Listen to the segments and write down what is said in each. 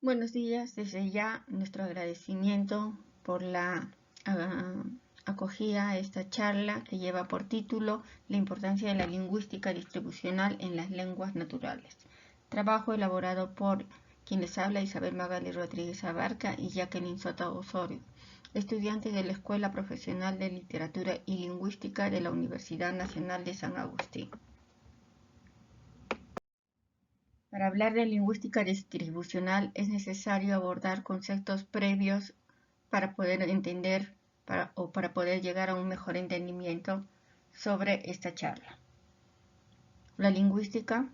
Buenos días, desde ya nuestro agradecimiento por la acogida a esta charla que lleva por título La importancia de la lingüística distribucional en las lenguas naturales. Trabajo elaborado por quien les habla Isabel Magali Rodríguez Abarca y Jacqueline Soto Osorio, estudiantes de la Escuela Profesional de Literatura y Lingüística de la Universidad Nacional de San Agustín. Para hablar de lingüística distribucional es necesario abordar conceptos previos para poder entender para poder llegar a un mejor entendimiento sobre esta charla. La lingüística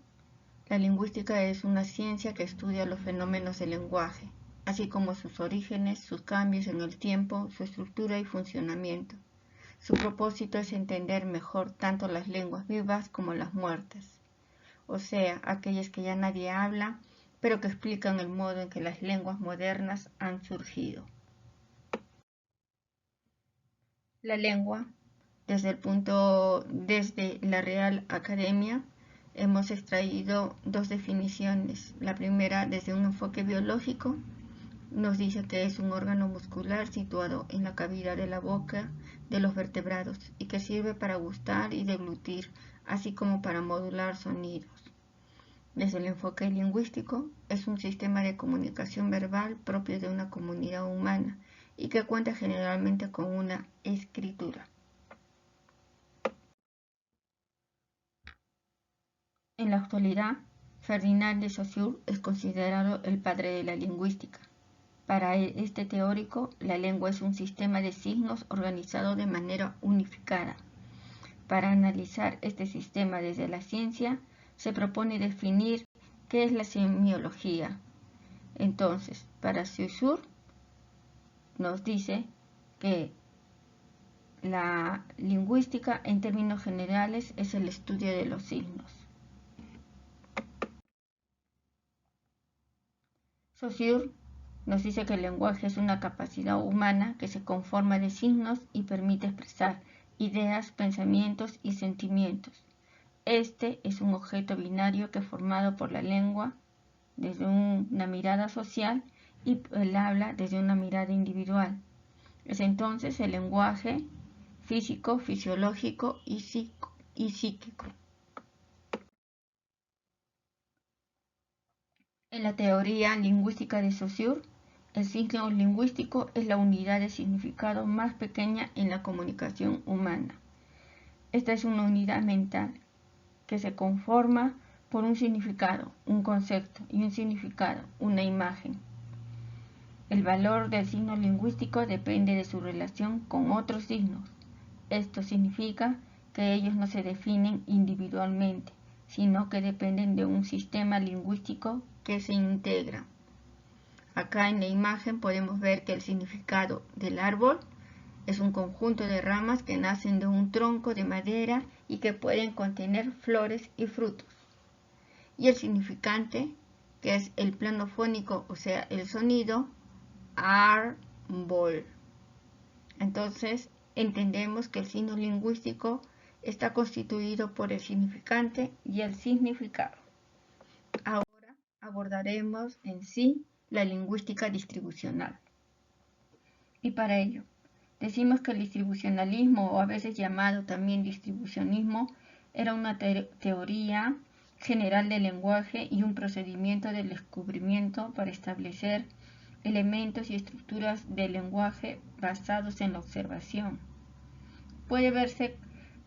es una ciencia que estudia los fenómenos del lenguaje, así como sus orígenes, sus cambios en el tiempo, su estructura y funcionamiento. Su propósito es entender mejor tanto las lenguas vivas como las muertas, o sea, aquellas que ya nadie habla, pero que explican el modo en que las lenguas modernas han surgido. La lengua, desde la Real Academia, hemos extraído dos definiciones. La primera, desde un enfoque biológico, nos dice que es un órgano muscular situado en la cavidad de la boca de los vertebrados y que sirve para gustar y deglutir, así como para modular sonidos. Desde el enfoque lingüístico, es un sistema de comunicación verbal propio de una comunidad humana y que cuenta generalmente con una escritura. En la actualidad, Ferdinand de Saussure es considerado el padre de la lingüística. Para este teórico, la lengua es un sistema de signos organizado de manera unificada. Para analizar este sistema desde la ciencia, se propone definir qué es la semiología. Entonces, para Saussure nos dice que la lingüística en términos generales es el estudio de los signos. Saussure nos dice que el lenguaje es una capacidad humana que se conforma de signos y permite expresar ideas, pensamientos y sentimientos. Este es un objeto binario que es formado por la lengua desde una mirada social y el habla desde una mirada individual. Es entonces el lenguaje físico, fisiológico y psíquico. En la teoría lingüística de Saussure, el signo lingüístico es la unidad de significado más pequeña en la comunicación humana. Esta es una unidad mental que se conforma por un significado, un concepto y un significado, una imagen. El valor del signo lingüístico depende de su relación con otros signos. Esto significa que ellos no se definen individualmente, sino que dependen de un sistema lingüístico que se integra. Acá en la imagen podemos ver que el significado del árbol es un conjunto de ramas que nacen de un tronco de madera y que pueden contener flores y frutos. Y el significante, que es el plano fónico, o sea, el sonido, árbol. Entonces, entendemos que el signo lingüístico está constituido por el significante y el significado. Ahora abordaremos en sí la lingüística distribucional. Y para ello, decimos que el distribucionalismo, o a veces llamado también distribucionismo, era una teoría general del lenguaje y un procedimiento de descubrimiento para establecer elementos y estructuras del lenguaje basados en la observación. Puede verse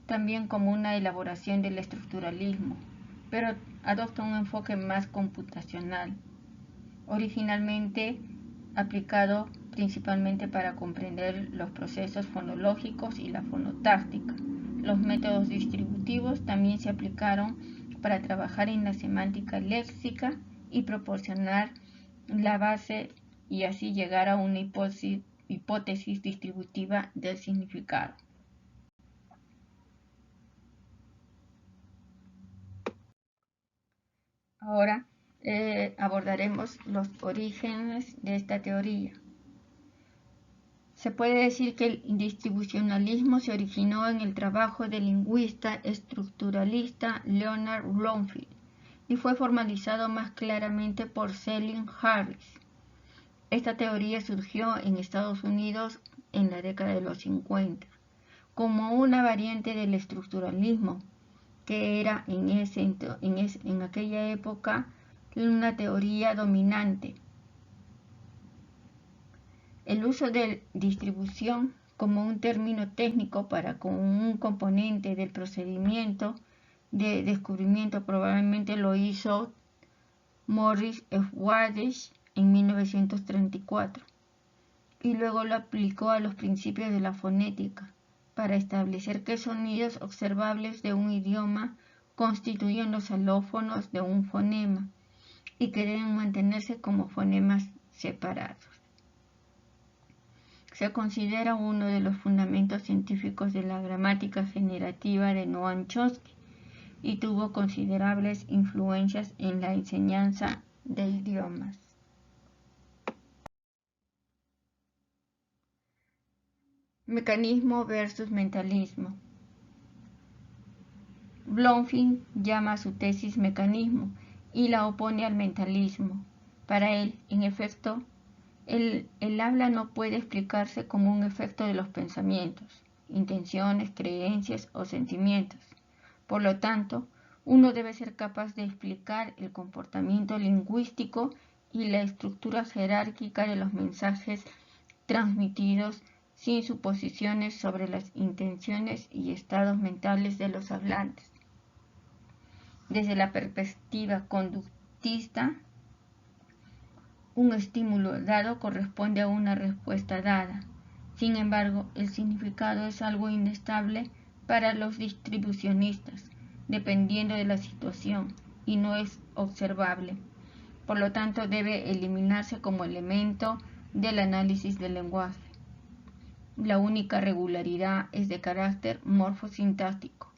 también como una elaboración del estructuralismo, pero adopta un enfoque más computacional, originalmente aplicado principalmente para comprender los procesos fonológicos y la fonotáctica. Los métodos distributivos también se aplicaron para trabajar en la semántica léxica y proporcionar la base y así llegar a una hipótesis distributiva del significado. Ahora abordaremos los orígenes de esta teoría. Se puede decir que el distribucionalismo se originó en el trabajo del lingüista estructuralista Leonard Bloomfield y fue formalizado más claramente por Selwyn Harris. Esta teoría surgió en Estados Unidos en la década de los 50 como una variante del estructuralismo, que era en aquella época una teoría dominante. El uso de distribución como un término técnico para con un componente del procedimiento de descubrimiento probablemente lo hizo Morris F. Waddish en 1934 y luego lo aplicó a los principios de la fonética para establecer qué sonidos observables de un idioma constituyen los alófonos de un fonema y que deben mantenerse como fonemas separados. Se considera uno de los fundamentos científicos de la gramática generativa de Noam Chomsky y tuvo considerables influencias en la enseñanza de idiomas. Mecanismo versus mentalismo. Bloomfield llama a su tesis mecanismo y la opone al mentalismo. Para él, en efecto, el habla no puede explicarse como un efecto de los pensamientos, intenciones, creencias o sentimientos. Por lo tanto, uno debe ser capaz de explicar el comportamiento lingüístico y la estructura jerárquica de los mensajes transmitidos sin suposiciones sobre las intenciones y estados mentales de los hablantes. Desde la perspectiva conductista, un estímulo dado corresponde a una respuesta dada. Sin embargo, el significado es algo inestable para los distribucionistas, dependiendo de la situación, y no es observable. Por lo tanto, debe eliminarse como elemento del análisis del lenguaje. La única regularidad es de carácter morfosintáctico.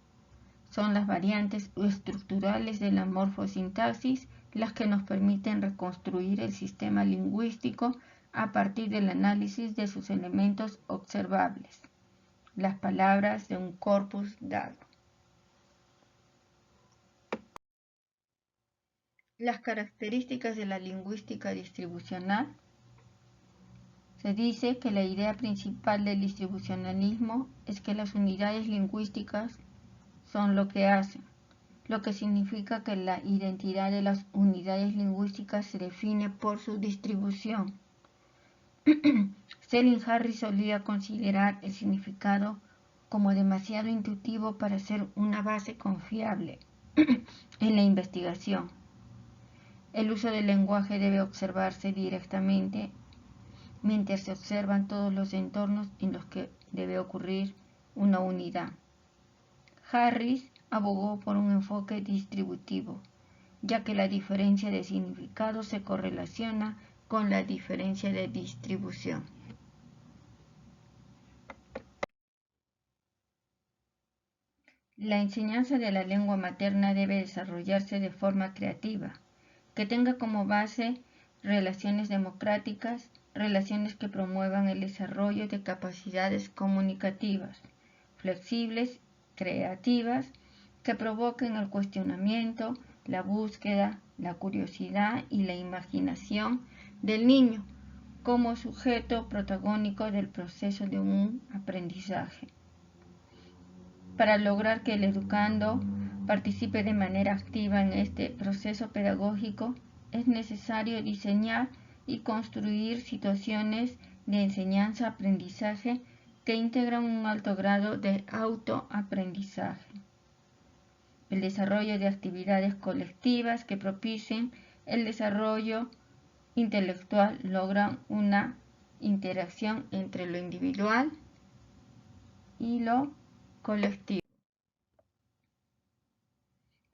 Son las variantes estructurales de la morfosintaxis las que nos permiten reconstruir el sistema lingüístico a partir del análisis de sus elementos observables, las palabras de un corpus dado. Las características de la lingüística distribucional. Se dice que la idea principal del distribucionalismo es que las unidades lingüísticas son lo que hacen, lo que significa que la identidad de las unidades lingüísticas se define por su distribución. Selin Harris solía considerar el significado como demasiado intuitivo para ser una base confiable en la investigación. El uso del lenguaje debe observarse directamente mientras se observan todos los entornos en los que debe ocurrir una unidad. Harris abogó por un enfoque distributivo, ya que la diferencia de significado se correlaciona con la diferencia de distribución. La enseñanza de la lengua materna debe desarrollarse de forma creativa, que tenga como base relaciones democráticas, relaciones que promuevan el desarrollo de capacidades comunicativas, flexibles, creativas, que provoquen el cuestionamiento, la búsqueda, la curiosidad y la imaginación del niño como sujeto protagónico del proceso de un aprendizaje. Para lograr que el educando participe de manera activa en este proceso pedagógico, es necesario diseñar y construir situaciones de enseñanza-aprendizaje que integran un alto grado de autoaprendizaje. El desarrollo de actividades colectivas que propicien el desarrollo intelectual logran una interacción entre lo individual y lo colectivo.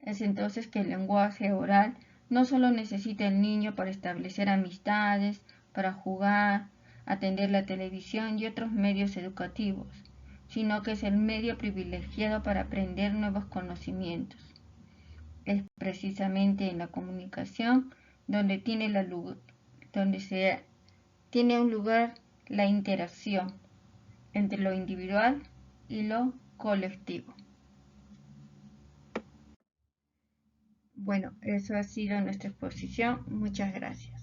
Es entonces que el lenguaje oral no solo necesita el niño para establecer amistades, para jugar, atender la televisión y otros medios educativos, sino que es el medio privilegiado para aprender nuevos conocimientos. Es precisamente en la comunicación donde tiene un lugar la interacción entre lo individual y lo colectivo. Bueno, eso ha sido nuestra exposición. Muchas gracias.